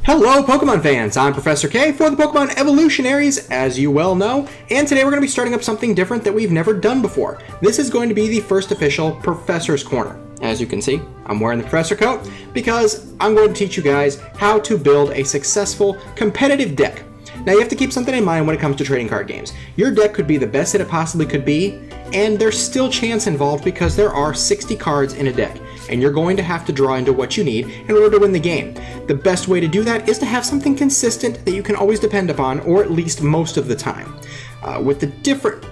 Hello Pokemon fans, I'm Professor K for the Pokemon Evolutionaries, as you well know, and today we're going to be starting up something different that we've never done before. This is going to be the first official Professor's Corner. As you can see, I'm wearing the Professor coat because I'm going to teach you guys how to build a successful competitive deck. Now you have to keep something in mind when it comes to trading card games. Your deck could be the best that it possibly could be, and there's still chance involved because there are 60 cards in a deck, and you're going to have to draw into what you need in order to win the game. The best way to do that is to have something consistent that you can always depend upon, or at least most of the time. With the different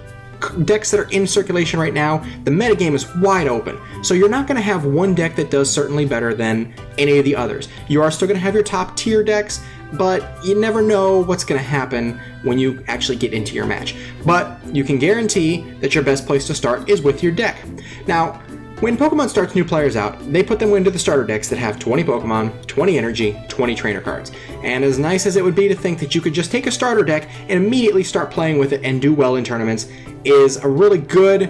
decks that are in circulation right now, the metagame is wide open, so you're not going to have one deck that does certainly better than any of the others. You are still going to have your top tier decks, but you never know what's going to happen when you actually get into your match. But you can guarantee that your best place to start is with your deck. Now, when Pokemon starts new players out, they put them into the starter decks that have 20 Pokemon, 20 energy, 20 trainer cards. And as nice as it would be to think that you could just take a starter deck and immediately start playing with it and do well in tournaments is a really good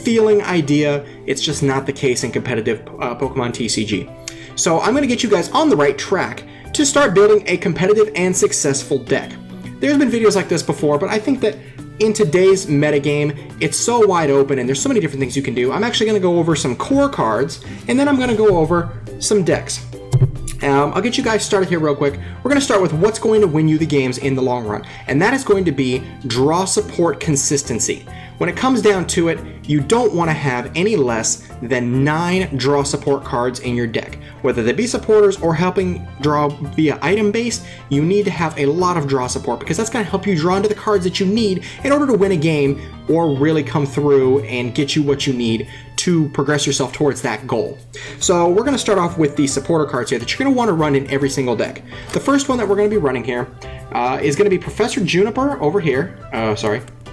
feeling idea. It's just not the case in competitive Pokemon TCG. So I'm going to get you guys on the right track to start building a competitive and successful deck. There's been videos like this before, but I think that in today's metagame, it's so wide open and there's so many different things you can do. I'm actually going to go over some core cards, and then I'm going to go over some decks. I'll get you guys started here real quick. We're going to start with what's going to win you the games in the long run, and that is going to be draw support consistency. When it comes down to it, you don't want to have any less than 9 draw support cards in your deck. Whether they be supporters or helping draw via item base, you need to have a lot of draw support because that's going to help you draw into the cards that you need in order to win a game or really come through and get you what you need to progress yourself towards that goal. So we're going to start off with the supporter cards here that you're going to want to run in every single deck. The first one that we're going to be running here is going to be Professor Juniper over here.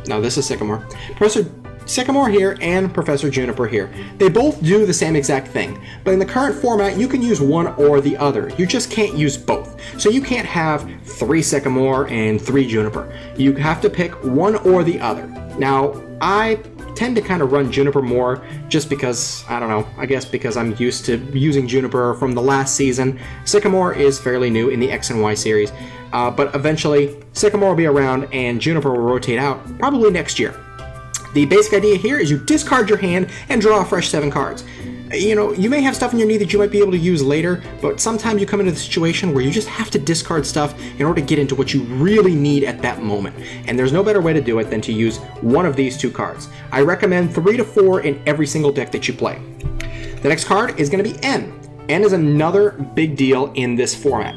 No, this is Sycamore. Professor Sycamore here and Professor Juniper here. They both do the same exact thing, but in the current format, you can use one or the other. You just can't use both. So you can't have 3 Sycamore and 3 Juniper. You have to pick one or the other. Now, I tend to kind of run Juniper more just because, I don't know, I guess because I'm used to using Juniper from the last season. Sycamore is fairly new in the X and Y series, but eventually Sycamore will be around and Juniper will rotate out probably next year. The basic idea here is you discard your hand and draw a fresh 7 cards. You know, you may have stuff in your knee that you might be able to use later, but sometimes you come into the situation where you just have to discard stuff in order to get into what you really need at that moment. And there's no better way to do it than to use one of these 2 cards. I recommend 3 to 4 in every single deck that you play. The next card is going to be N. N is another big deal in this format.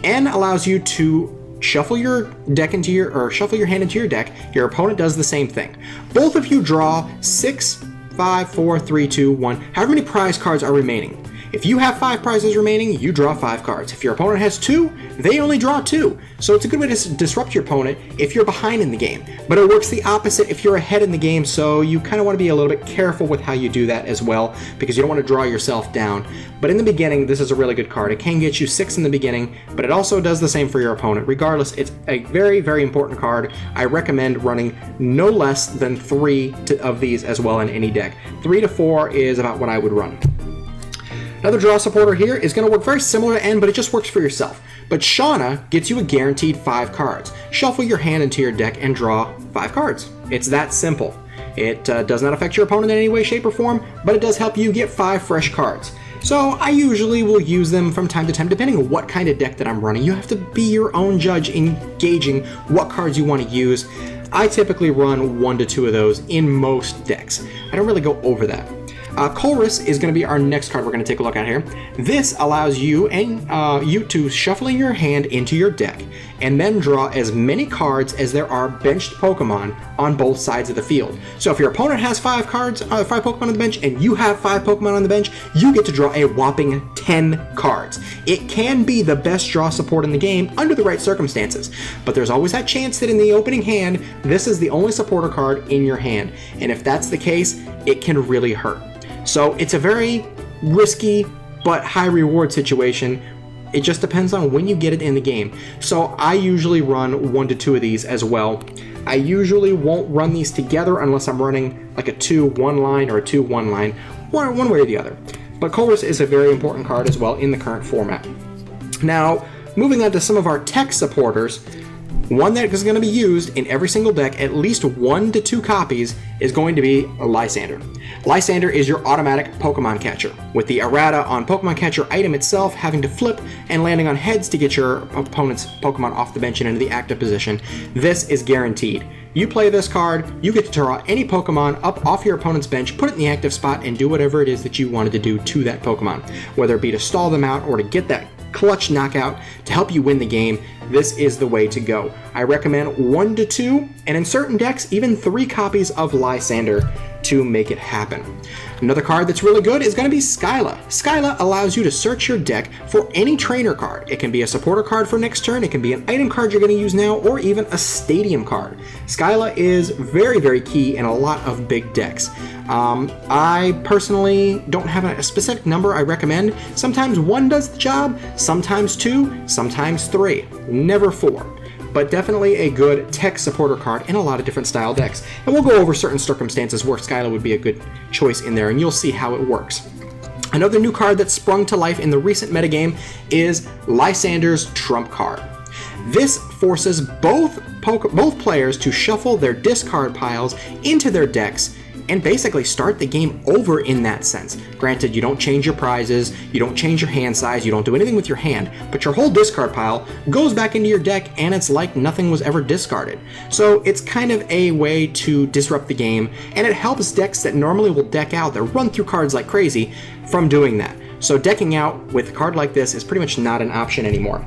N allows you to shuffle your hand into your deck. Your opponent does the same thing. Both of you draw 6, 5, 4, 3, 2, 1, however many prize cards are remaining. If you have 5 prizes remaining, you draw 5 cards. If your opponent has 2, they only draw 2. So it's a good way to disrupt your opponent if you're behind in the game. But it works the opposite if you're ahead in the game, so you kind of want to be a little bit careful with how you do that as well, because you don't want to draw yourself down. But in the beginning, this is a really good card. It can get you 6 in the beginning, but it also does the same for your opponent. Regardless, it's a very, very important card. I recommend running no less than 3 of these as well in any deck. 3 to 4 is about what I would run. Another draw supporter here is going to work very similar to N, but it just works for yourself. But Shauna gets you a guaranteed 5 cards. Shuffle your hand into your deck and draw 5 cards. It's that simple. It does not affect your opponent in any way, shape, or form, but it does help you get 5 fresh cards. So I usually will use them from time to time, depending on what kind of deck that I'm running. You have to be your own judge in gauging what cards you want to use. I typically run 1 to 2 of those in most decks. I don't really go over that. Colress is going to be our next card we're going to take a look at here. This allows you to shuffle your hand into your deck and then draw as many cards as there are benched Pokemon on both sides of the field. So if your opponent has 5 Pokemon on the bench and you have 5 Pokemon on the bench, you get to draw a whopping 10 cards. It can be the best draw support in the game under the right circumstances, but there's always that chance that in the opening hand, this is the only supporter card in your hand, and if that's the case, it can really hurt. So it's a very risky but high reward situation. It just depends on when you get it in the game. So I usually run 1 to 2 of these as well. I usually won't run these together unless I'm running like a 2-1 line or a 2-1 line, one way or the other. But Colress is a very important card as well in the current format. Now, Moving on to some of our tech supporters, one that is going to be used in every single deck, at least 1 to 2 copies, is going to be Lysander. Lysander is your automatic Pokemon catcher, with the errata on Pokemon catcher item itself having to flip and landing on heads to get your opponent's Pokemon off the bench and into the active position. This is guaranteed. You play this card, you get to draw any Pokemon up off your opponent's bench, put it in the active spot, and do whatever it is that you wanted to do to that Pokemon. Whether it be to stall them out or to get that clutch knockout to help you win the game, this is the way to go. I recommend 1 to 2, and in certain decks, even 3 copies of Lysander to make it happen. Another card that's really good is going to be Skyla. Skyla allows you to search your deck for any trainer card. It can be a supporter card for next turn, it can be an item card you're going to use now, or even a stadium card. Skyla is very, very key in a lot of big decks. I personally don't have a specific number I recommend. Sometimes 1 does the job, sometimes 2, sometimes 3, never 4. But definitely a good tech supporter card in a lot of different style decks. And we'll go over certain circumstances where Skyla would be a good choice in there, and you'll see how it works. Another new card that sprung to life in the recent metagame is Lysander's Trump card. This forces both players to shuffle their discard piles into their decks and basically start the game over in that sense. Granted, you don't change your prizes, you don't change your hand size, you don't do anything with your hand, but your whole discard pile goes back into your deck and it's like nothing was ever discarded. So it's kind of a way to disrupt the game, and it helps decks that normally will deck out, that run through cards like crazy, from doing that. So decking out with a card like this is pretty much not an option anymore.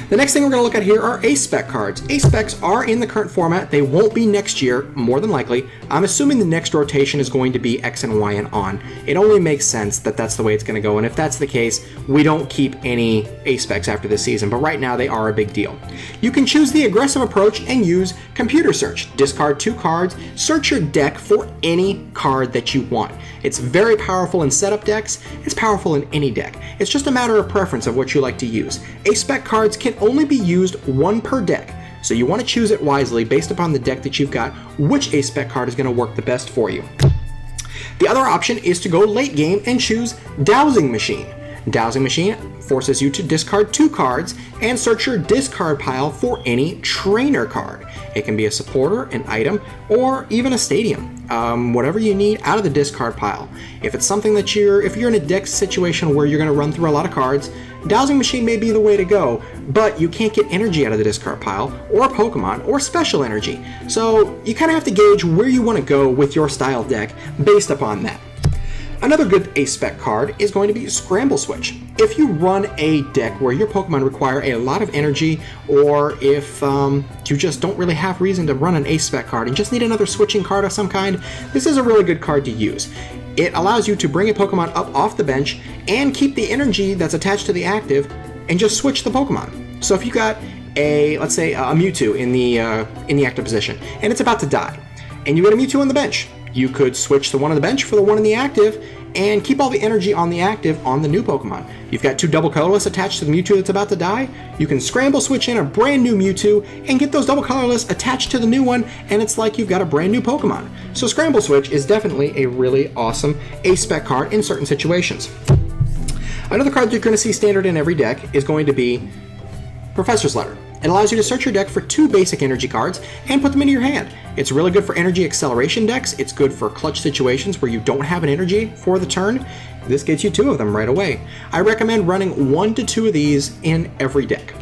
The next thing we're going to look at here are A-Spec cards. A-Specs are in the current format. They won't be next year, more than likely. I'm assuming the next rotation is going to be X and Y and on. It only makes sense that that's the way it's going to go, and if that's the case, we don't keep any A-Specs after this season, but right now they are a big deal. You can choose the aggressive approach and use computer search. Discard 2 cards, search your deck for any card that you want. It's very powerful in setup decks, it's powerful in any deck. It's just a matter of preference of what you like to use. A-Spec cards can only be used 1 per deck, so you want to choose it wisely based upon the deck that you've got, which A-Spec card is going to work the best for you. The other option is to go late game and choose Dowsing Machine. Dowsing Machine forces you to discard 2 cards and search your discard pile for any trainer card. It can be a supporter, an item, or even a stadium. Whatever you need out of the discard pile. If it's something that if you're in a deck situation where you're going to run through a lot of cards, Dowsing Machine may be the way to go, but you can't get energy out of the discard pile, or Pokemon, or special energy. So you kind of have to gauge where you want to go with your style deck based upon that. Another good A-Spec card is going to be Scramble Switch. If you run a deck where your Pokemon require a lot of energy, or if you just don't really have reason to run an A-Spec card and just need another switching card of some kind, this is a really good card to use. It allows you to bring a Pokemon up off the bench and keep the energy that's attached to the active and just switch the Pokemon. So if you got let's say a Mewtwo in the active position and it's about to die, and you got a Mewtwo on the bench, you could switch the one on the bench for the one in the active and keep all the energy on the active on the new Pokemon. You've got 2 double colorless attached to the Mewtwo that's about to die. You can scramble switch in a brand new Mewtwo and get those double colorless attached to the new one, and it's like you've got a brand new Pokemon. So Scramble Switch is definitely a really awesome A-Spec card in certain situations. Another card that you're going to see standard in every deck is going to be Professor's Letter. It allows you to search your deck for 2 basic energy cards and put them into your hand. It's really good for energy acceleration decks. It's good for clutch situations where you don't have an energy for the turn. This gets you 2 of them right away. I recommend running 1 to 2 of these in every deck.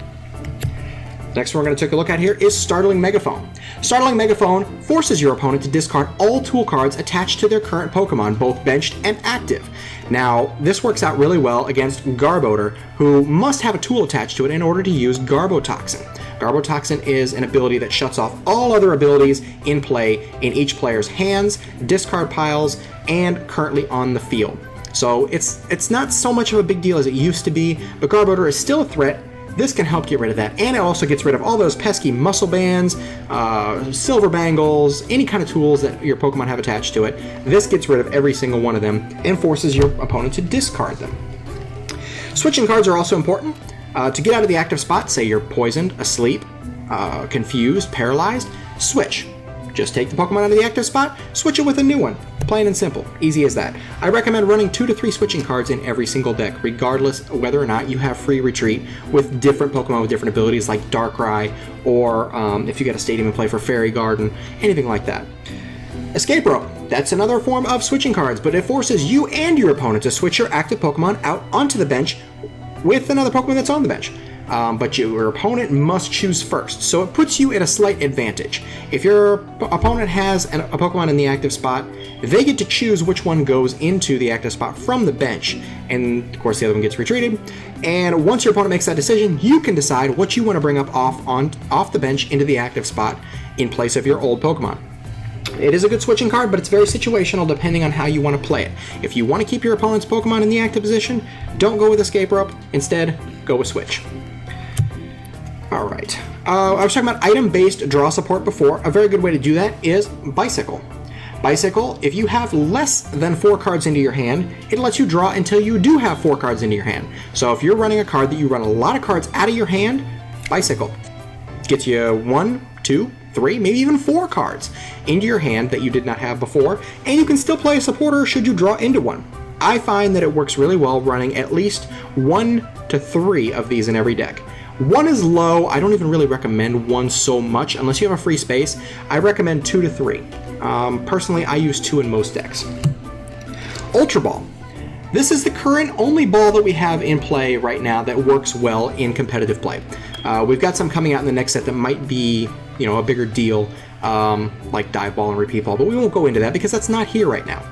Next one we're going to take a look at here is Startling Megaphone. Startling Megaphone forces your opponent to discard all tool cards attached to their current Pokemon, both benched and active. Now, this works out really well against Garbodor, who must have a tool attached to it in order to use Garbotoxin. Garbotoxin is an ability that shuts off all other abilities in play in each player's hands, discard piles, and currently on the field. So it's not so much of a big deal as it used to be, but Garbodor is still a threat. This can help get rid of that, and it also gets rid of all those pesky muscle bands, silver bangles, any kind of tools that your Pokemon have attached to it. This gets rid of every single one of them and forces your opponent to discard them. Switching cards are also important. To get out of the active spot, say you're poisoned, asleep, confused, paralyzed, switch. Just take the Pokemon out of the active spot, switch it with a new one. Plain and simple. Easy as that. I recommend running 2 to 3 switching cards in every single deck, regardless of whether or not you have free retreat with different Pokemon with different abilities like Darkrai, or if you get a stadium and play for Fairy Garden, anything like that. Escape Rope. That's another form of switching cards, but it forces you and your opponent to switch your active Pokemon out onto the bench with another Pokemon that's on the bench. But your opponent must choose first, so it puts you at a slight advantage. If your opponent has a Pokemon in the active spot, they get to choose which one goes into the active spot from the bench, and of course the other one gets retreated. And once your opponent makes that decision, you can decide what you want to bring up off the bench into the active spot in place of your old Pokemon. It is a good switching card, but it's very situational depending on how you want to play it. If you want to keep your opponent's Pokemon in the active position, don't go with Escape Rope. Instead, go with Switch. Alright, I was talking about item-based draw support before. A very good way to do that is Bicycle. Bicycle, if you have less than 4 cards into your hand, it lets you draw until you do have 4 cards into your hand. So if you're running a card that you run a lot of cards out of your hand, Bicycle gets you 1, 2, 3, maybe even 4 cards into your hand that you did not have before, and you can still play a supporter should you draw into one. I find that it works really well running at least 1 to 3 of these in every deck. 1 is low. I don't even really recommend 1 so much unless you have a free space. I recommend 2 to 3. Personally, I use 2 in most decks. Ultra Ball. This is the current only ball that we have in play right now that works well in competitive play. We've got some coming out in the next set that might be, a bigger deal, like Dive Ball and Repeat Ball, but we won't go into that because that's not here right now.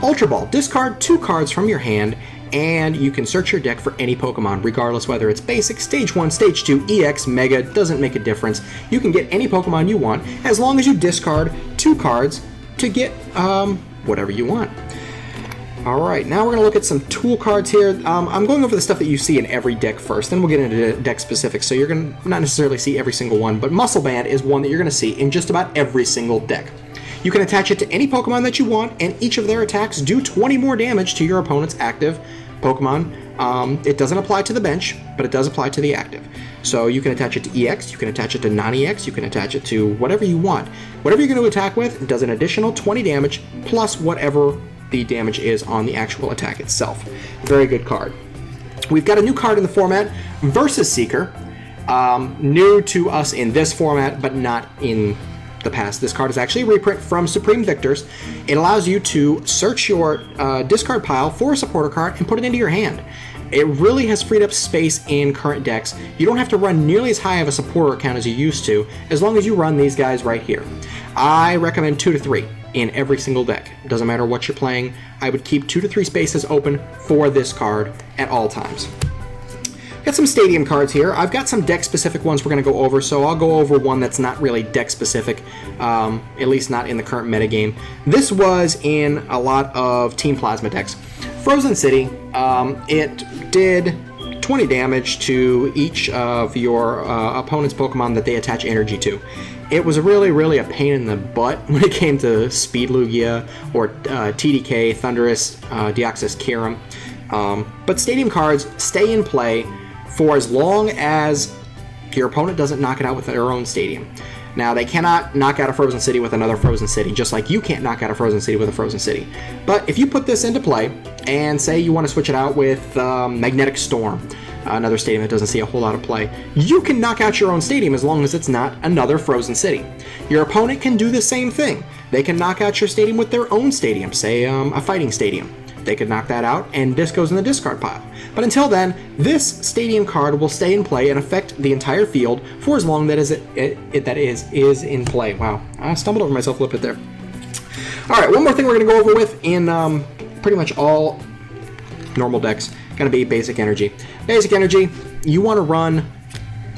Ultra Ball. Discard 2 cards from your hand, and you can search your deck for any Pokemon, regardless whether it's Basic, Stage 1, Stage 2, EX, Mega, doesn't make a difference. You can get any Pokemon you want, as long as you discard 2 cards to get whatever you want. Alright, now we're going to look at some tool cards here. I'm going over the stuff that you see in every deck first, then we'll get into deck specifics, so you're going to not necessarily see every single one, but Muscle Band is one that you're going to see in just about every single deck. You can attach it to any Pokemon that you want, and each of their attacks do 20 more damage to your opponent's active Pokemon. It doesn't apply to the bench, but it does apply to the active. So you can attach it to EX, you can attach it to non-EX, you can attach it to whatever you want. Whatever you're going to attack with does an additional 20 damage, plus whatever the damage is on the actual attack itself. Very good card. We've got a new card in the format, Versus Seeker. New to us in this format, but not in the past. This card is actually a reprint from Supreme Victors. It allows you to search your discard pile for a supporter card and put it into your hand. It really has freed up space in current decks. You don't have to run nearly as high of a supporter count as you used to, as long as you run these guys right here. I recommend 2 to 3 in every single deck. Doesn't matter what you're playing. I would keep 2 to 3 spaces open for this card at all times. Got some stadium cards here. I've got some deck-specific ones we're going to go over, so I'll go over one that's not really deck-specific, at least not in the current metagame. This was in a lot of Team Plasma decks. Frozen City, it did 20 damage to each of your opponent's Pokemon that they attach energy to. It was really a pain in the butt when it came to Speed Lugia or TDK, Thundurus, Deoxys Kyurem. But stadium cards stay in play for as long as your opponent doesn't knock it out with their own stadium. Now, they cannot knock out a Frozen City with another Frozen City, just like you can't knock out a Frozen City with a Frozen City. But if you put this into play, and say you want to switch it out with Magnetic Storm, another stadium that doesn't see a whole lot of play, you can knock out your own stadium as long as it's not another Frozen City. Your opponent can do the same thing. They can knock out your stadium with their own stadium, say a Fighting Stadium. They could knock that out, and this goes in the discard pile. But until then, this stadium card will stay in play and affect the entire field for as long as that is in play. Wow, I stumbled over myself a little bit there. All right, one more thing we're going to go over with in pretty much all normal decks, going to be Basic Energy. Basic Energy, you want to run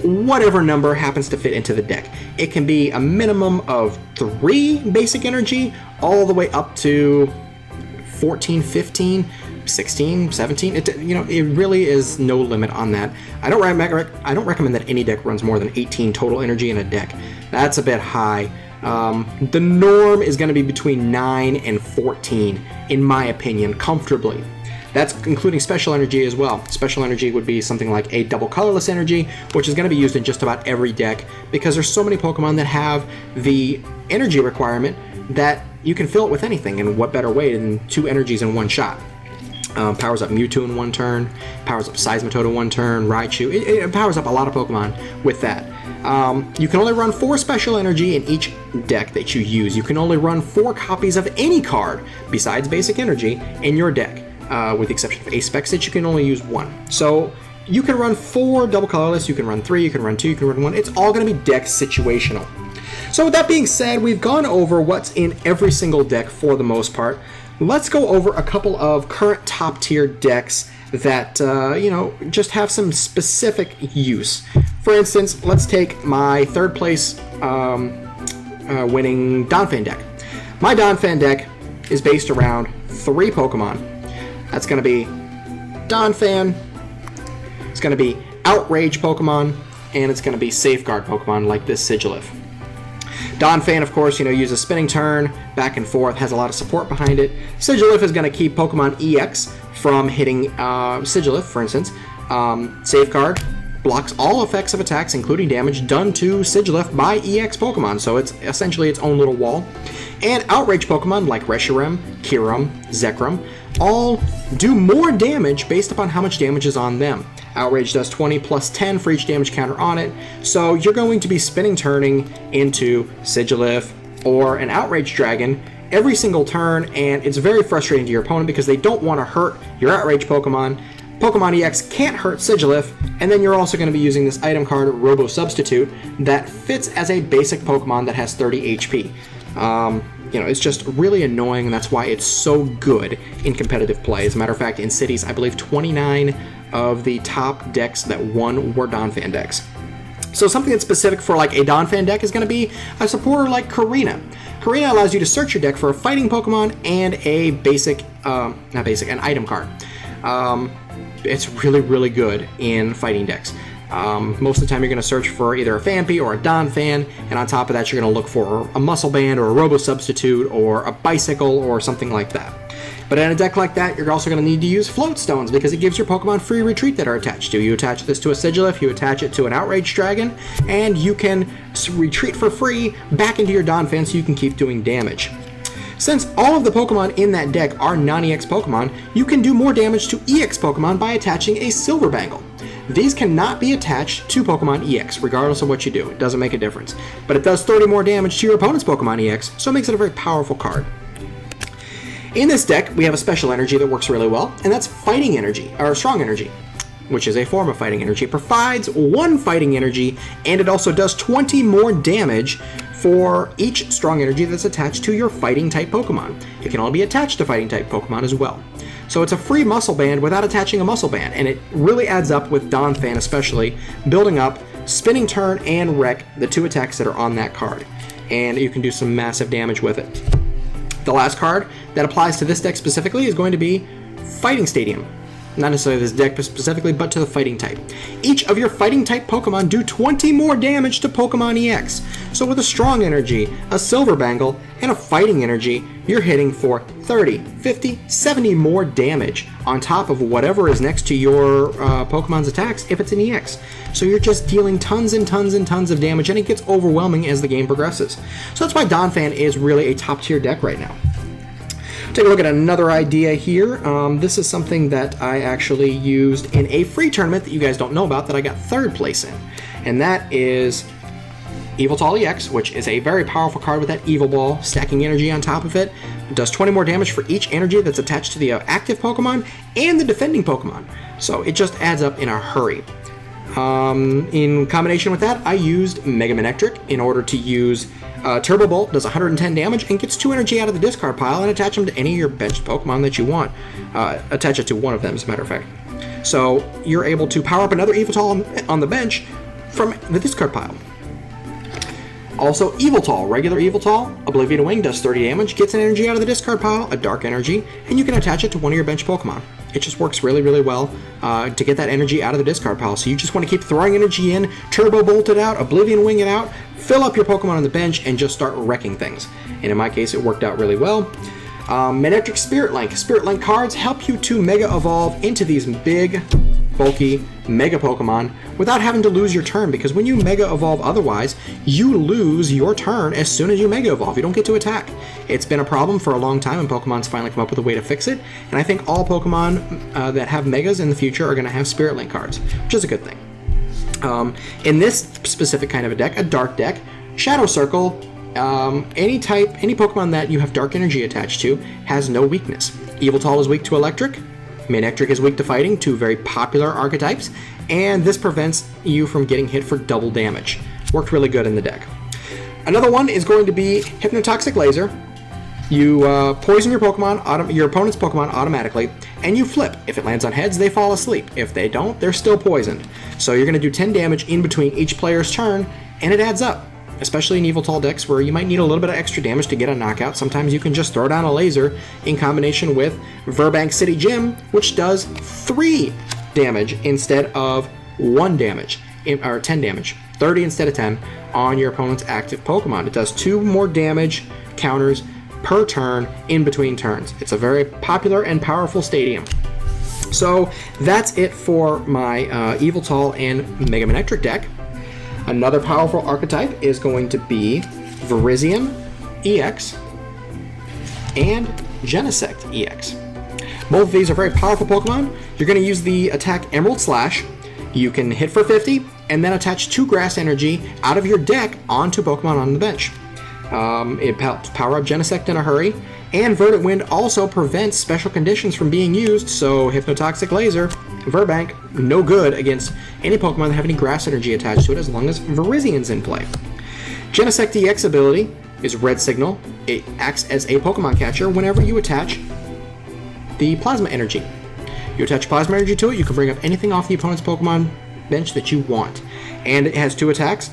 whatever number happens to fit into the deck. It can be a minimum of 3 Basic Energy, all the way up to 14, 15, 16, 17. It really is no limit on that. I don't recommend that any deck runs more than 18 total energy in a deck. That's a bit high. The norm is going to be between 9 and 14, in my opinion, comfortably. That's including special energy as well. Special energy would be something like a double colorless energy, which is going to be used in just about every deck because there's so many Pokemon that have the energy requirement that you can fill it with anything, and what better way than 2 energies in one shot. Powers up Mewtwo in one turn, powers up Seismitoad in one turn, Raichu. It powers up a lot of Pokemon with that. You can only run 4 special energy in each deck that you use. You can only run 4 copies of any card besides basic energy in your deck, with the exception of Ace-Specs that you can only use 1. So you can run 4 double colorless, you can run 3, you can run 2, you can run 1. It's all going to be deck situational. So with that being said, we've gone over what's in every single deck for the most part. Let's go over a couple of current top tier decks that, just have some specific use. For instance, let's take my 3rd place winning Donphan deck. My Donphan deck is based around 3 Pokemon. That's going to be Donphan, it's going to be Outrage Pokemon, and it's going to be Safeguard Pokemon like this Sigilyph. Donphan, of course, uses spinning turn, back and forth, has a lot of support behind it. Sigilyph is going to keep Pokemon EX from hitting Sigilyph, for instance. Safeguard blocks all effects of attacks, including damage done to Sigilyph by EX Pokemon, so it's essentially its own little wall. And Outrage Pokemon like Reshiram, Kyurem, Zekrom all do more damage based upon how much damage is on them. Outrage does 20 plus 10 for each damage counter on it, so you're going to be spinning turning into Sigilyph or an Outrage Dragon every single turn, and it's very frustrating to your opponent because they don't want to hurt your Outrage Pokemon. Pokemon EX can't hurt Sigilyph, and then you're also going to be using this item card, Robo Substitute, that fits as a basic Pokemon that has 30 HP. It's just really annoying, and that's why it's so good in competitive play. As a matter of fact, in Cities, I believe 29 of the top decks that won were Donphan decks. So something that's specific for like a Donphan deck is going to be a supporter like Karina. Karina allows you to search your deck for a fighting Pokemon and a an item card. It's really, really good in fighting decks. Most of the time you're going to search for either a Phanpy or a Donphan, and on top of that you're going to look for a Muscle Band or a Robo Substitute or a Bicycle or something like that. But in a deck like that, you're also going to need to use Float Stones because it gives your Pokemon free retreat that are attached to. You attach this to a Sigilyph, you attach it to an Outrage Dragon, and you can retreat for free back into your Donphan so you can keep doing damage. Since all of the Pokemon in that deck are non-EX Pokemon, you can do more damage to EX Pokemon by attaching a Silver Bangle. These cannot be attached to Pokemon EX, regardless of what you do. It doesn't make a difference. But it does 30 more damage to your opponent's Pokemon EX, so it makes it a very powerful card. In this deck, we have a special energy that works really well, and that's Fighting Energy, or Strong Energy, which is a form of Fighting Energy. It provides 1 Fighting Energy, and it also does 20 more damage for each Strong Energy that's attached to your Fighting-type Pokemon. It can only be attached to Fighting-type Pokemon as well. So it's a free Muscle Band without attaching a Muscle Band, and it really adds up with Donphan especially, building up Spinning Turn and Wreck, the 2 attacks that are on that card. And you can do some massive damage with it. The last card that applies to this deck specifically is going to be Fighting Stadium. Not necessarily this deck specifically, but to the Fighting type. Each of your Fighting type Pokemon do 20 more damage to Pokemon EX. So with a Strong Energy, a Silver Bangle, and a Fighting Energy, you're hitting for 30, 50, 70 more damage on top of whatever is next to your Pokemon's attacks if it's an EX. So you're just dealing tons and tons and tons of damage, and it gets overwhelming as the game progresses. So that's why Donphan is really a top tier deck right now. Take a look at another idea here. This is something that I actually used in a free tournament that you guys don't know about that I got 3rd place in. And that is Yveltal EX, which is a very powerful card with that Evil Ball, stacking energy on top of it. It does 20 more damage for each energy that's attached to the active Pokemon and the defending Pokemon. So it just adds up in a hurry. In combination with that, I used Mega Manectric in order to use Turbo Bolt, does 110 damage and gets 2 energy out of the discard pile, and attach them to any of your benched Pokemon that you want. Attach it to one of them, as a matter of fact. So you're able to power up another Yveltal on the bench from the discard pile. Also, Yveltal, regular Yveltal, Oblivion Wing does 30 damage, gets an energy out of the discard pile, a Dark Energy, and you can attach it to one of your bench Pokemon. It just works really, really well to get that energy out of the discard pile. So you just want to keep throwing energy in, Turbo Bolt it out, Oblivion Wing it out, fill up your Pokemon on the bench, and just start wrecking things. And in my case, it worked out really well. Manectric Spirit Link. Spirit Link cards help you to Mega Evolve into these big, bulky Mega Pokemon without having to lose your turn, because when you Mega Evolve otherwise, you lose your turn as soon as you Mega Evolve. You don't get to attack. It's been a problem for a long time, and Pokemon's finally come up with a way to fix it, and I think all Pokemon that have Megas in the future are going to have Spirit Link cards, which is a good thing. In this specific kind of a deck, a Dark deck, Shadow Circle, any Pokemon that you have Dark Energy attached to has no weakness. Yveltal is weak to Electric, Manectric is weak to Fighting, two very popular archetypes, and this prevents you from getting hit for double damage. Worked really good in the deck. Another one is going to be Hypnotoxic Laser. You poison your opponent's Pokemon automatically, and you flip. If it lands on heads, they fall asleep. If they don't, they're still poisoned. So you're going to do 10 damage in between each player's turn, and it adds up. Especially in Yveltal decks where you might need a little bit of extra damage to get a knockout. Sometimes you can just throw down a laser in combination with Verbank City Gym, which does 3 damage instead of 1 damage, or 10 damage, 30 instead of 10 on your opponent's active Pokemon. It does 2 more damage counters per turn in between turns. It's a very popular and powerful stadium. So that's it for my Yveltal and Mega Manectric deck. Another powerful archetype is going to be Virizion EX and Genesect EX. Both of these are very powerful Pokemon. You're going to use the attack Emerald Slash. You can hit for 50 and then attach 2 Grass Energy out of your deck onto Pokemon on the bench. It helps power up Genesect in a hurry, and Verdant Wind also prevents special conditions from being used, so Hypnotoxic Laser, Verbank, no good against any Pokemon that have any Grass Energy attached to it as long as Virizion's in play. Genesect EX ability is Red Signal. It acts as a Pokemon catcher whenever you attach the Plasma Energy. You attach Plasma Energy to it, you can bring up anything off the opponent's Pokemon bench that you want. And it has 2 attacks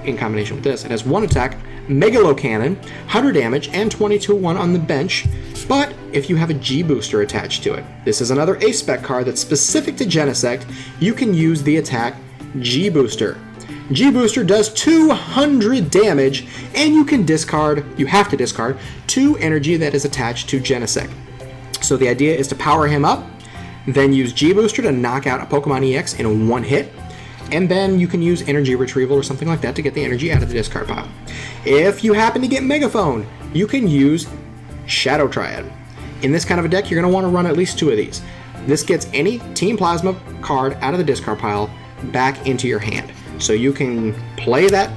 in combination with this. It has 1 attack, Megalo Cannon, 100 damage, and 22-1 on the bench, but if you have a G-Booster attached to it. This is another A-Spec card that's specific to Genesect. You can use the attack G-Booster. G-Booster does 200 damage, and you have to discard 2 energy that is attached to Genesect. So the idea is to power him up, then use G-Booster to knock out a Pokemon EX in 1 hit, and then you can use Energy Retrieval or something like that to get the energy out of the discard pile. If you happen to get Megaphone, you can use Shadow Triad. In this kind of a deck, you're going to want to run at least 2 of these. This gets any Team Plasma card out of the discard pile back into your hand. So you can play that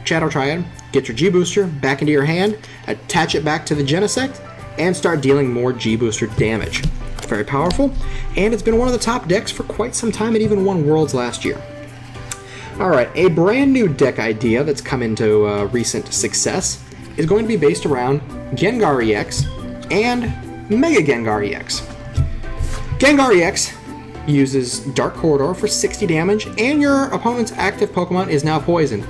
Shadow Triad, get your G-Booster back into your hand, attach it back to the Genesect, and start dealing more G-Booster damage. Very powerful, and it's been one of the top decks for quite some time. It even won Worlds last year. Alright, a brand new deck idea that's come into recent success is going to be based around Gengar EX and Mega Gengar EX. Gengar EX uses Dark Corridor for 60 damage, and your opponent's active Pokemon is now poisoned.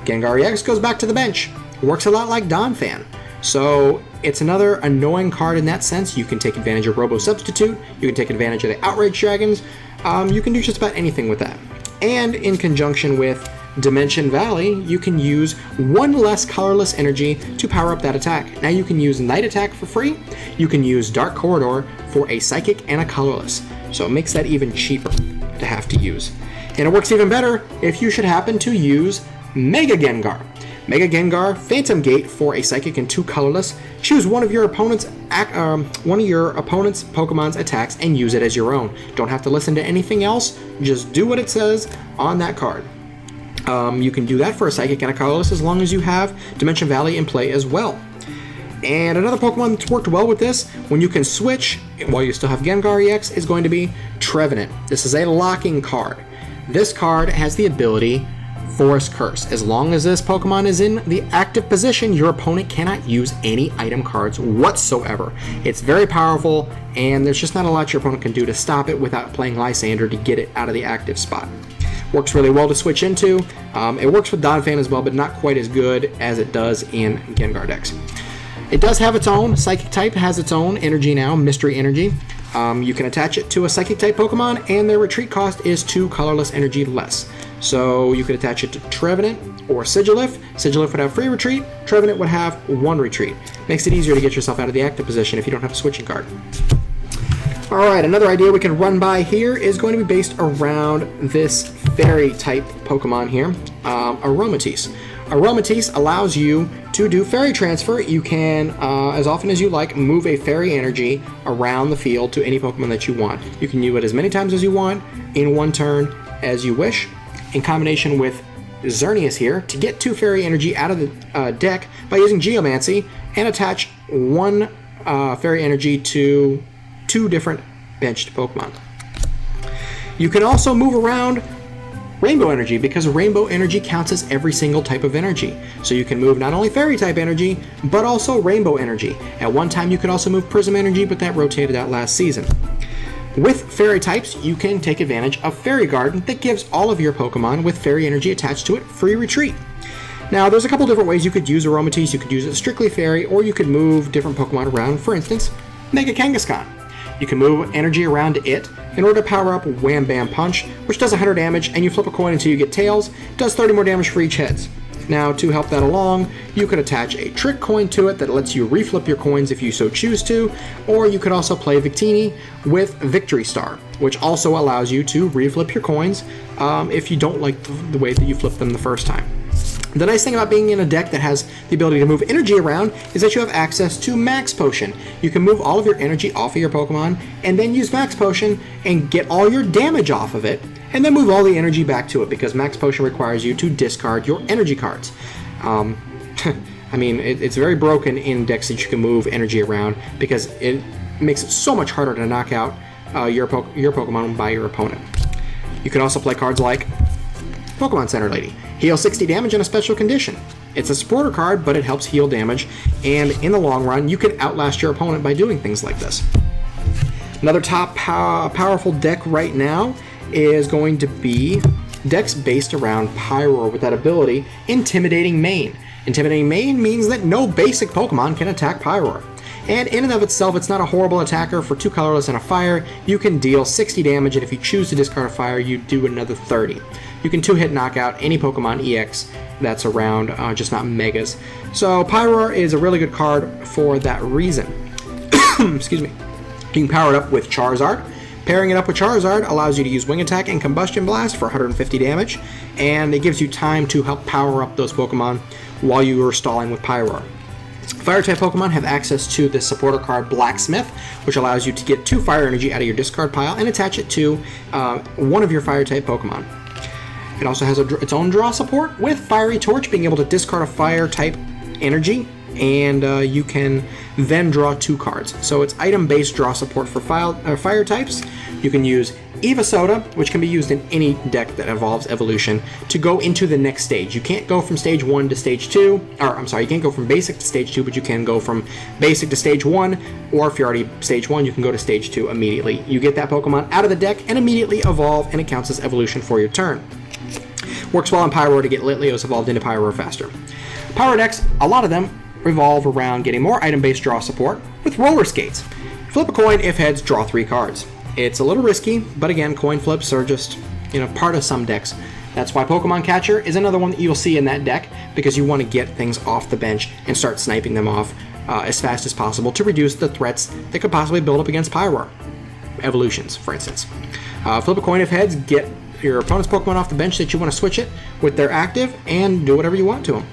Gengar EX goes back to the bench. Works a lot like Donphan. So it's another annoying card in that sense. You can take advantage of Robo Substitute, you can take advantage of the Outrage Dragons, you can do just about anything with that. And in conjunction with Dimension Valley, you can use 1 less colorless energy to power up that attack. Now you can use Night Attack for free, you can use Dark Corridor for a Psychic and a colorless, so it makes that even cheaper to have to use. And it works even better if you should happen to use Mega Gengar. Mega Gengar, Phantom Gate for a Psychic and 2 colorless. Choose one of your opponent's Pokemon's attacks and use it as your own. Don't have to listen to anything else. Just do what it says on that card. You can do that for a Psychic and a colorless as long as you have Dimension Valley in play as well. And another Pokemon that's worked well with this, when you can switch while you still have Gengar EX, is going to be Trevenant. This is a locking card. This card has the ability Forest Curse. As long as this Pokemon is in the active position, your opponent cannot use any item cards whatsoever. It's very powerful, and there's just not a lot your opponent can do to stop it without playing Lysander to get it out of the active spot. Works really well to switch into. It works with Donphan as well, but not quite as good as it does in Gengar decks. It does have its own Psychic type, has its own energy now, Mystery Energy. You can attach it to a Psychic type Pokemon, and their retreat cost is 2 colorless energy less. So you could attach it to Trevenant or Sigilif. Sigilif would have free retreat, Trevenant would have 1 retreat. Makes it easier to get yourself out of the active position if you don't have a switching card. Alright, another idea we can run by here is going to be based around this fairy type Pokemon here, Aromatisse. Aromatisse allows you to do fairy transfer. You can, as often as you like, move a fairy energy around the field to any Pokemon that you want. You can use it as many times as you want in one turn as you wish, in combination with Xerneas here, to get 2 fairy energy out of the deck by using Geomancy and attach 1 fairy energy to 2 different benched Pokemon. You can also move around Rainbow Energy, because Rainbow Energy counts as every single type of energy. So you can move not only Fairy type energy, but also Rainbow Energy. At one time you could also move Prism Energy, but that rotated out last season. With Fairy types, you can take advantage of Fairy Garden that gives all of your Pokemon with Fairy Energy attached to it free retreat. Now, there's a couple different ways you could use Aromatisse. You could use it strictly Fairy, or you could move different Pokemon around. For instance, Mega Kangaskhan. You can move energy around it in order to power up Wham Bam Punch, which does 100 damage, and you flip a coin until you get tails. It does 30 more damage for each heads. Now, to help that along, you could attach a trick coin to it that lets you reflip your coins if you so choose to, or you could also play Victini with Victory Star, which also allows you to reflip your coins if you don't like the way that you flipped them the first time. The nice thing about being in a deck that has the ability to move energy around is that you have access to Max Potion. You can move all of your energy off of your Pokemon and then use Max Potion and get all your damage off of it, and then move all the energy back to it, because Max Potion requires you to discard your energy cards. I mean, it's very broken in decks that you can move energy around, because it makes it so much harder to knock out your Pokemon by your opponent. You can also play cards like Pokemon Center Lady. Heal 60 damage in a special condition. It's a supporter card, but it helps heal damage, and in the long run, you can outlast your opponent by doing things like this. Another top powerful deck right now is going to be decks based around Pyroar with that ability, Intimidating Mane. Intimidating Mane means that no basic Pokemon can attack Pyroar. And in and of itself, it's not a horrible attacker. For 2 colorless and a fire, you can deal 60 damage, and if you choose to discard a fire, you do another 30. You can 2-hit knock out any Pokemon EX that's around, just not Megas. So Pyroar is a really good card for that reason. Excuse me. You can power it up with Charizard. Pairing it up with Charizard allows you to use Wing Attack and Combustion Blast for 150 damage, and it gives you time to help power up those Pokemon while you are stalling with Pyroar. Fire-type Pokemon have access to the supporter card Blacksmith, which allows you to get 2 fire energy out of your discard pile and attach it to one of your fire-type Pokemon. It also has its own draw support, with Fiery Torch being able to discard a fire-type energy, and you can then draw 2 cards. So it's item-based draw support for fire types. You can use Evosoda, which can be used in any deck that involves evolution, to go into the next stage. You can't go from stage 1 to stage 2, or I'm sorry, you can't go from basic to stage 2, but you can go from basic to stage 1, or if you're already stage 1, you can go to stage 2 immediately. You get that Pokemon out of the deck and immediately evolve, and it counts as evolution for your turn. Works well in Pyroar to get Litleos evolved into Pyroar faster. Power decks, a lot of them revolve around getting more item-based draw support with Roller Skates. Flip a coin, if heads, draw 3 cards. It's a little risky, but again, coin flips are just, part of some decks. That's why Pokemon Catcher is another one that you'll see in that deck, because you want to get things off the bench and start sniping them off as fast as possible to reduce the threats that could possibly build up against Pyroar. Evolutions, for instance. Flip a coin, if heads, get your opponent's Pokemon off the bench that you want to switch it with their active, and do whatever you want to them.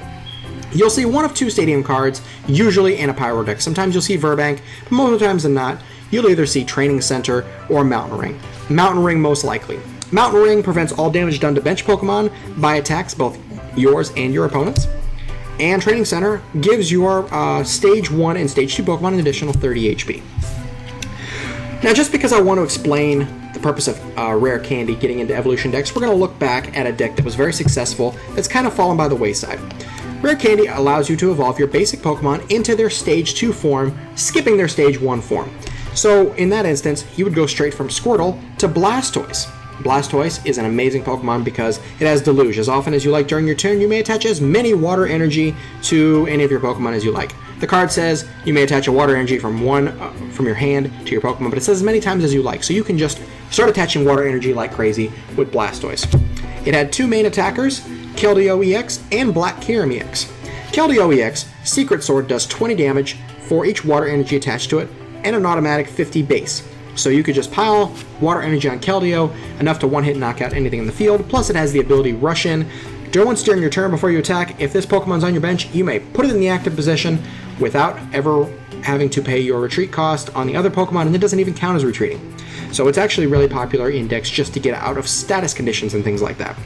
You'll see 1 of 2 stadium cards, usually in a Pyro deck. Sometimes you'll see Verbank, but most of the times than not, you'll either see Training Center or Mountain Ring. Mountain Ring most likely. Mountain Ring prevents all damage done to bench Pokemon by attacks, both yours and your opponent's. And Training Center gives your Stage 1 and Stage 2 Pokemon an additional 30 HP. Now, just because I want to explain the purpose of Rare Candy getting into evolution decks, we're going to look back at a deck that was very successful that's kind of fallen by the wayside. Rare Candy allows you to evolve your basic Pokemon into their Stage 2 form, skipping their Stage 1 form. So, in that instance, you would go straight from Squirtle to Blastoise. Blastoise is an amazing Pokemon because it has Deluge. As often as you like during your turn, you may attach as many water energy to any of your Pokemon as you like. The card says you may attach a water energy from your hand to your Pokemon, but it says as many times as you like, so you can just start attaching water energy like crazy with Blastoise. It had two main attackers, Keldeo EX and Black Kyurem EX. Keldeo EX, Secret Sword, does 20 damage for each water energy attached to it, and an automatic 50 base. So you could just pile water energy on Keldeo, enough to one-hit knock out anything in the field, plus it has the ability Rush In. Once during your turn before you attack, if this Pokemon's on your bench, you may put it in the active position without ever having to pay your retreat cost on the other Pokemon, and it doesn't even count as retreating. So it's actually really popular in decks just to get out of status conditions and things like that.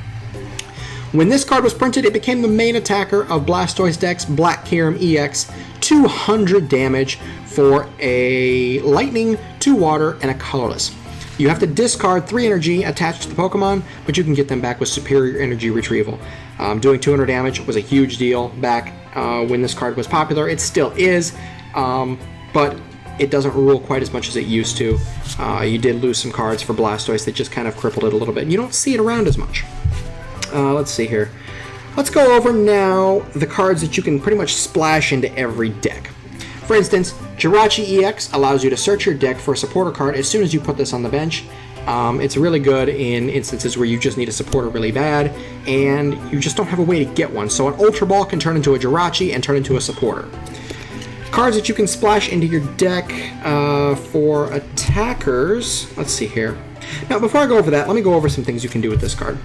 When this card was printed, it became the main attacker of Blastoise decks, Black Kyurem EX, 200 damage for a Lightning, 2 Water, and a Colorless. You have to discard 3 energy attached to the Pokemon, but you can get them back with superior energy retrieval. Doing 200 damage was a huge deal back when this card was popular. It still is, but it doesn't rule quite as much as it used to. You did lose some cards for Blastoise that just kind of crippled it a little bit, and you don't see it around as much. Let's see here. Let's go over now the cards that you can pretty much splash into every deck. For instance, Jirachi EX allows you to search your deck for a supporter card as soon as you put this on the bench. It's really good in instances where you just need a supporter really bad and you just don't have a way to get one. So an Ultra Ball can turn into a Jirachi and turn into a supporter. Cards that you can splash into your deck for attackers. Let's see here. Now, before I go over that, let me go over some things you can do with this card.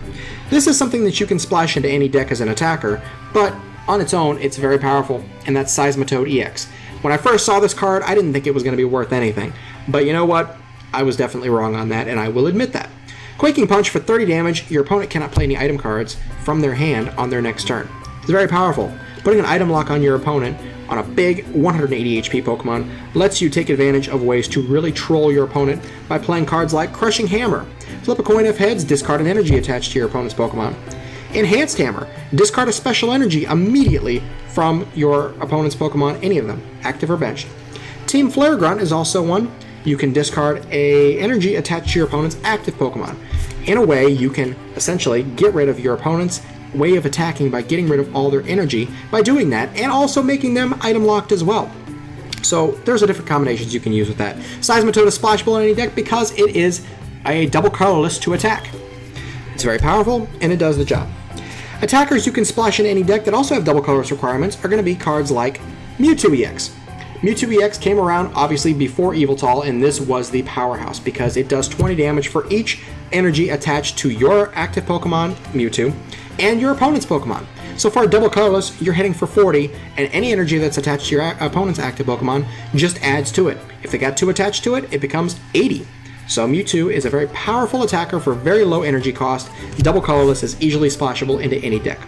This is something that you can splash into any deck as an attacker, but on its own, it's very powerful, and that's Seismitoad EX. When I first saw this card, I didn't think it was going to be worth anything, but you know what? I was definitely wrong on that, and I will admit that. Quaking Punch for 30 damage, your opponent cannot play any item cards from their hand on their next turn. It's very powerful. Putting an item lock on your opponent on a big 180 HP Pokemon lets you take advantage of ways to really troll your opponent by playing cards like Crushing Hammer. Flip a coin of heads, discard an energy attached to your opponent's Pokemon. Enhanced Hammer, discard a special energy immediately from your opponent's Pokemon, any of them, active or benched. Team Flare Grunt is also one. You can discard a energy attached to your opponent's active Pokemon. In a way, you can essentially get rid of your opponent's way of attacking by getting rid of all their energy by doing that, and also making them item locked as well. So there's a different combinations you can use with that. Seismitoad is splashable in any deck because it is a double colorless to attack. It's very powerful and it does the job. Attackers you can splash in any deck that also have double colorless requirements are going to be cards like Mewtwo EX. Mewtwo EX came around obviously before Yveltal, and this was the powerhouse because it does 20 damage for each energy attached to your active Pokemon, Mewtwo, and your opponent's Pokemon. So for a double colorless, you're hitting for 40, and any energy that's attached to your opponent's active Pokemon just adds to it. If they got 2 attached to it, it becomes 80. So Mewtwo is a very powerful attacker for very low energy cost. Double colorless is easily splashable into any deck.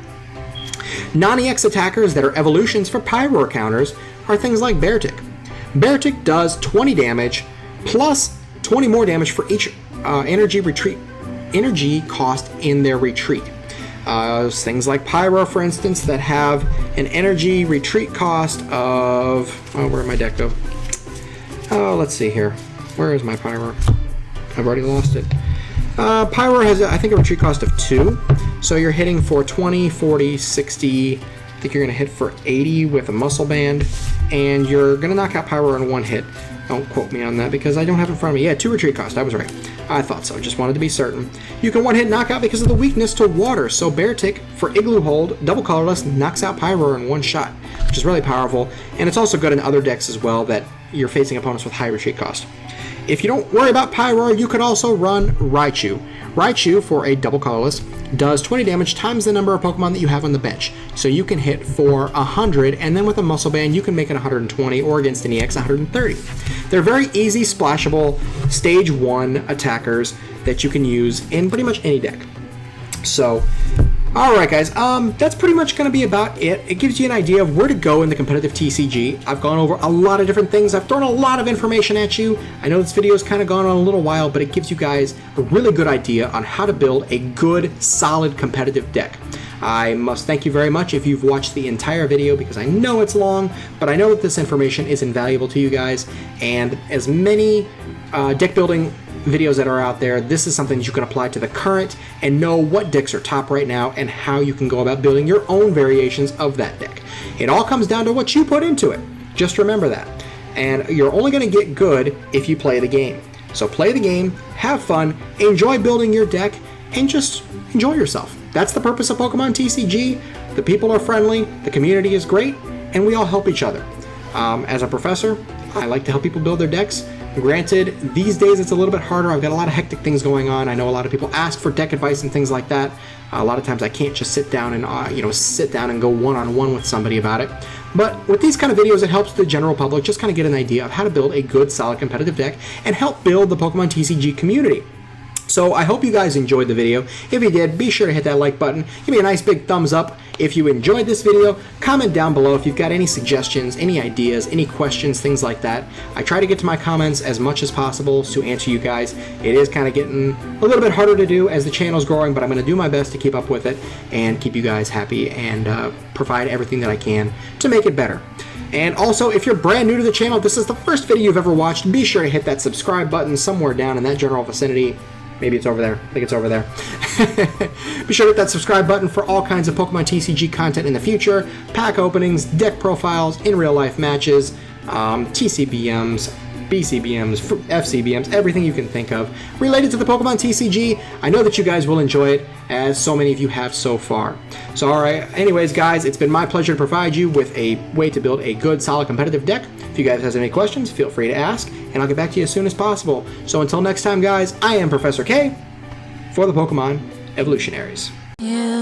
Non-EX attackers that are evolutions for Pyroar counters are things like Beartic. Beartic does 20 damage plus 20 more damage for each energy cost in their retreat. Things like Pyroar, for instance, that have an energy retreat cost of... Oh, where'd my deck go? Oh, let's see here. Where is my Pyroar? I've already lost it. Pyroar has, I think, a retreat cost of 2. So you're hitting for 20, 40, 60... I think you're going to hit for 80 with a Muscle Band, and you're going to knock out Pyroar in 1 hit. Don't quote me on that because I don't have it in front of me. Yeah, 2 retreat cost. I was right. I thought so. Just wanted to be certain. You can 1-hit knockout because of the weakness to water. So Beartic for Igloo Hold, double colorless, knocks out Pyroar in 1 shot, which is really powerful. And it's also good in other decks as well that you're facing opponents with high retreat cost. If you don't worry about Pyroar, you could also run Raichu. Raichu, for a double colorless, does 20 damage times the number of Pokemon that you have on the bench. So you can hit for 100, and then with a Muscle Band, you can make it 120, or against an EX, 130. They're very easy, splashable, stage 1 attackers that you can use in pretty much any deck. So, alright guys, that's pretty much going to be about it. It gives you an idea of where to go in the competitive TCG. I've gone over a lot of different things. I've thrown a lot of information at you. I know this video's kind of gone on a little while, but it gives you guys a really good idea on how to build a good, solid, competitive deck. I must thank you very much if you've watched the entire video because I know it's long, but I know that this information is invaluable to you guys, and as many deck building videos that are out there, this is something that you can apply to the current and know what decks are top right now and how you can go about building your own variations of that deck. It all comes down to what you put into it. Just remember that. And you're only going to get good if you play the game. So play the game, have fun, enjoy building your deck, and just enjoy yourself. That's the purpose of Pokemon TCG. The people are friendly, the community is great, and we all help each other. As a professor, I like to help people build their decks. Granted, these days it's a little bit harder. I've got a lot of hectic things going on. I know a lot of people ask for deck advice and things like that. A lot of times I can't just sit down and go one-on-one with somebody about it. But with these kind of videos, it helps the general public just kind of get an idea of how to build a good, solid, competitive deck and help build the Pokemon TCG community. So I hope you guys enjoyed the video. If you did, be sure to hit that like button. Give me a nice big thumbs up if you enjoyed this video. Comment down below if you've got any suggestions, any ideas, any questions, things like that. I try to get to my comments as much as possible to answer you guys. It is kind of getting a little bit harder to do as the channel's growing, but I'm going to do my best to keep up with it and keep you guys happy and provide everything that I can to make it better. And also, if you're brand new to the channel, if this is the first video you've ever watched, be sure to hit that subscribe button somewhere down in that general vicinity. Maybe it's over there. I think it's over there. Be sure to hit that subscribe button for all kinds of Pokemon TCG content in the future. Pack openings, deck profiles, in real life matches, TCBMs, BCBMs, FCBMs, everything you can think of related to the Pokemon TCG. I know that you guys will enjoy it, as so many of you have so far. So alright, anyways guys, it's been my pleasure to provide you with a way to build a good, solid, competitive deck. If you guys have any questions, feel free to ask, and I'll get back to you as soon as possible. So until next time guys, I am Professor K for the Pokemon Evolutionaries. Yeah.